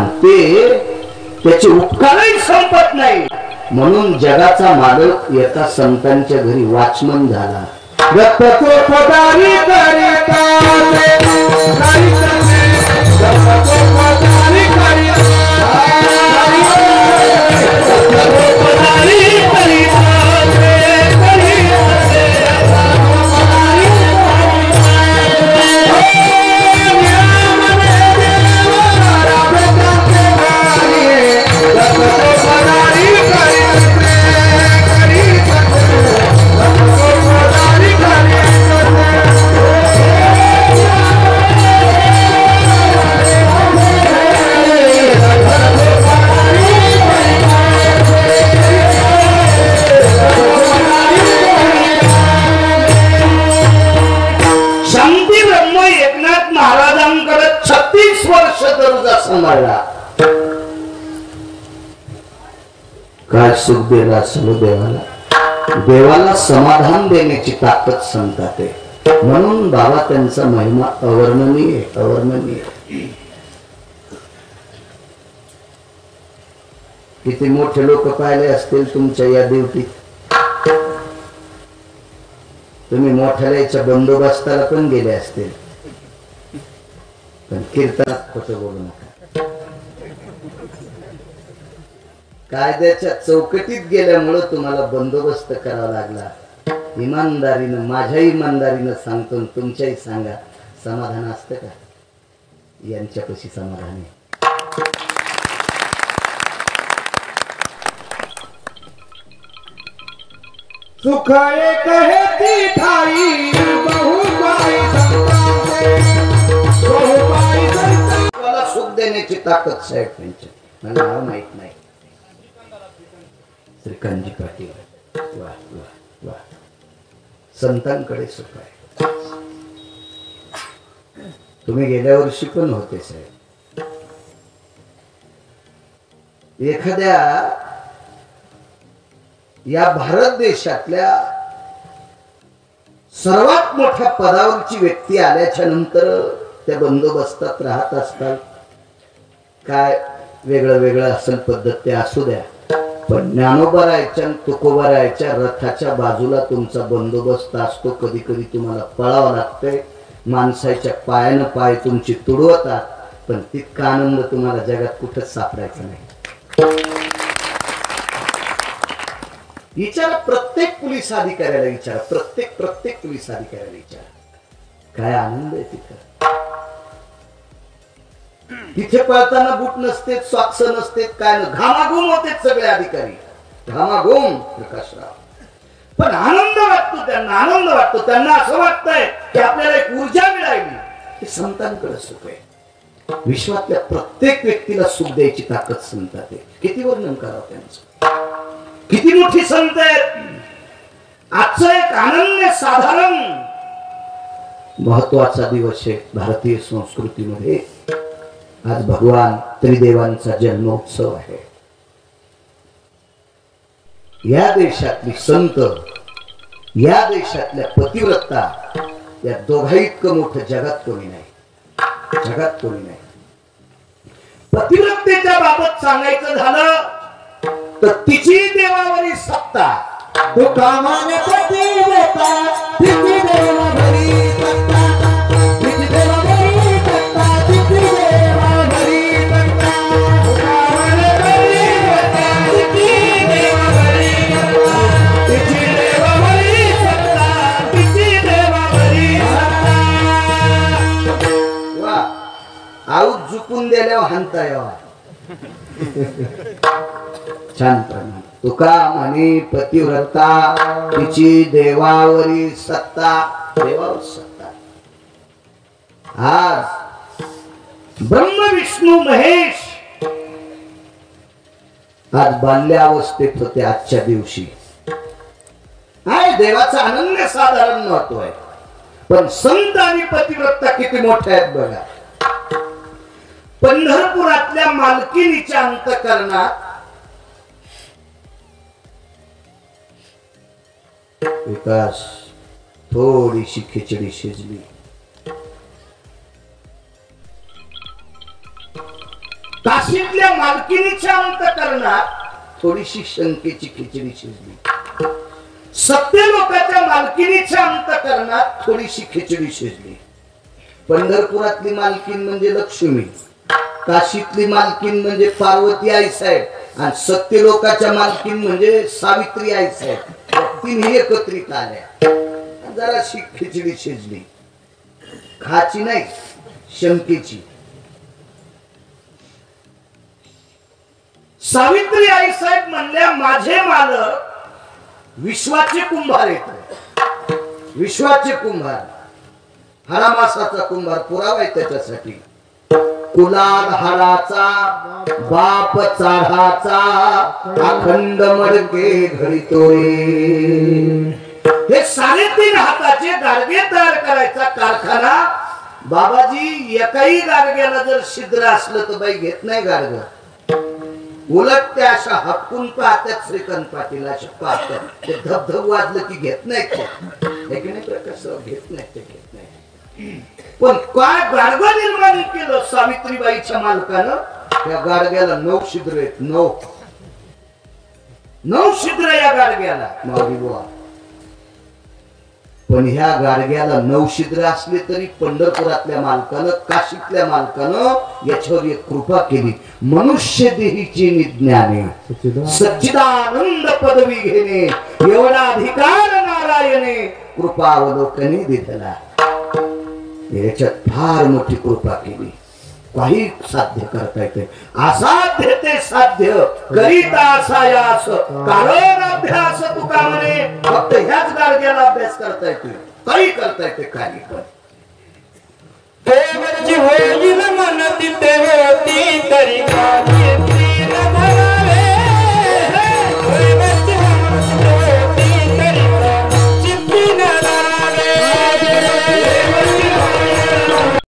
सांगते त्याचे उपकारही संपत नाही. म्हणून जगाचा मालक एका संतांच्या घरी वॉचमन झाला. काय सुख दिला असेल देवाला. देवाला समाधान देण्याची ताकद संतात आहे. म्हणून बाबा त्यांचा महिमा अवर्णनीय अवर्णनीय. किती मोठे लोक पाहिले असतील तुमच्या या ड्युटीत. तुम्ही मोठ्याच्या बंदोबस्ताला पण गेले असतील, पण कीर्तनात खोटं बोलू नका. कायद्याच्या चौकटीत गेल्यामुळे तुम्हाला बंदोबस्त करावा लागला. इमानदारीनं, माझ्या इमानदारीनं सांगतो, तुमच्याही सांगा, समाधान असतं का? यांच्यापाशी समाधान आहे. सुख एक है ती ठाई बहुबाई संतांचे, बहुबाई संतांचे. मला सुख देण्याची ताकद साहेब त्यांची, मला नाव माहित नाही. श्रीकांतजी पाटील, वा वा वा. संतांकडे सुख आहे. तुम्ही गेल्या वर्षी पण होते साहेब. एखाद्या या भारत देशातल्या सर्वात मोठ्या पदावरची व्यक्ती आल्याच्या नंतर त्या बंदोबस्तात राहत असतात. काय वेगळं वेगळं असेल पद्धत ते असू द्या, पण ज्ञानोबरायच्या तुकोबरायच्या रथाच्या बाजूला तुमचा बंदोबस्त असतो. कधी कधी तुम्हाला पळावं लागतंय. माणसाच्या पायानं पाय तुमची तुडवतात, पण तितका आनंद तुम्हाला जगात कुठंच सापडायचा नाही. विचारा प्रत्येक पोलीस अधिकाऱ्याला, विचारा प्रत्येक पोलीस अधिकाऱ्याला विचारा, काय आनंद आहे तिथं. तिथे पळताना बूट नसते, सॉक्स नसते, काय न, घामाघूम होते सगळे अधिकारी, घामाघूम प्रकाशराव. पण आनंद वाटतो त्यांना, आनंद वाटतो त्यांना. असं वाटतंय की आपल्याला एक ऊर्जा मिळाली. हे संतांकडे सुख आहे. विश्वातल्या प्रत्येक व्यक्तीला सुख द्यायची ताकद संतात आहे. किती वर्णन करावं त्यांचं, किती मोठी संत आहेत. आजचं एक अनन्य साधारण महत्वाचा दिवस आहे भारतीय संस्कृतीमध्ये. आज भगवान त्रिदेवांचा जन्मोत्सव आहे. या देशातली संत, या देशातल्या पतिव्रता, या दोघा इतकं मोठं जगात कोणी नाही, जगात कोणी नाही. पतिव्रतेच्या बाबत सांगायचं झालं तर तिची देवावरील सत्ता. तो कामाने पतिव्रता, तिची देवावरील सत्ता, तिची देवावरील सत्ता, तिची देवावरील सत्ता. तो कामाने पतिव्रता, तिची देवावरील सत्ता, तिची देवावरील सत्ता, तिची देवावरील सत्ता. वा, आऊत झुकून दिल्यावर हाणता यावा. छान प्रमाण. तुका म्हणे पतिव्रता, तिची देवावरी सत्ता, देवावर सत्ता. आज ब्रह्म विष्णू महेश आज बाल्यावस्थेत होते. आजच्या दिवशी आहे देवाचा अनन्य साधारण महत्व आहे. पण संत आणि पतिव्रता किती मोठे आहेत बघा. पंढरपुरातल्या मालकीनीच्या अंतःकरणात विकास थोडीशी खिचडी शिजली. काशीतल्या मालकिनीच्या अंतःकरणात थोडीशी शंकेची खिचडी शिजली. सत्य लोकांच्या मालकिनीच्या अंतःकरणात थोडीशी खिचडी शिजली. पंढरपुरातली मालकीन म्हणजे लक्ष्मी, काशीतली मालकीन म्हणजे पार्वती आई साहेब आणि सत्य लोकांच्या मालकीन म्हणजे सावित्री आई साहेब. तिन्ही एकत्रित आल्या. जराशी खिचडी शिजली, खाची नाही शंकेची. सावित्री आई साहेब म्हणल्या माझे मालक विश्वाचे कुंभार येत. विश्वाचे कुंभार, हरामासाचा कुंभार पुरावा आहे त्याच्यासाठी. कुलाल हाराचा बाप चाढाचा अखंड मडके घडीतोय. हे 3.5 हाताचे गाडगे तयार करायचा कारखाना. बाबाजी एकाही गाडग्याला जर छिद्र असलं तर बाई घेत नाही गाडग. उलट त्या अशा हक्कून पाहतात श्रीकांत पाटील अशा पाहतात. ते धबधब वाजलं की घेत नाही प्रकाश घेत नाही ते घेत नाही. पण काय गाडग निर्माण केलं सावित्रीबाईच्या मालकानं. त्या गाडग्याला 9 छिद्र आहेत. 9 छिद्र या गाडग्याला माऊली बुवा. पण ह्या गाडग्याला 9 छिद्र असले तरी पंढरपुरातल्या मालकानं काशीतल्या मालकानं याच्यावर एक कृपा केली. मनुष्य देहीची निज्ञाने सच्चिदानंद पदवी घेणे एवढा अधिकार नारायणे कृपावलोकने दिला. याच्यात फार मोठी कृपा केली. काही साध्य करता येते. असाध्य ते साध्य करीता असायास कारण अभ्यास तुका म्हणे. फक्त ह्याच गाडग्याला अभ्यास करता येते, काही करता येते काही पण. होईल मन तिथे होती तरी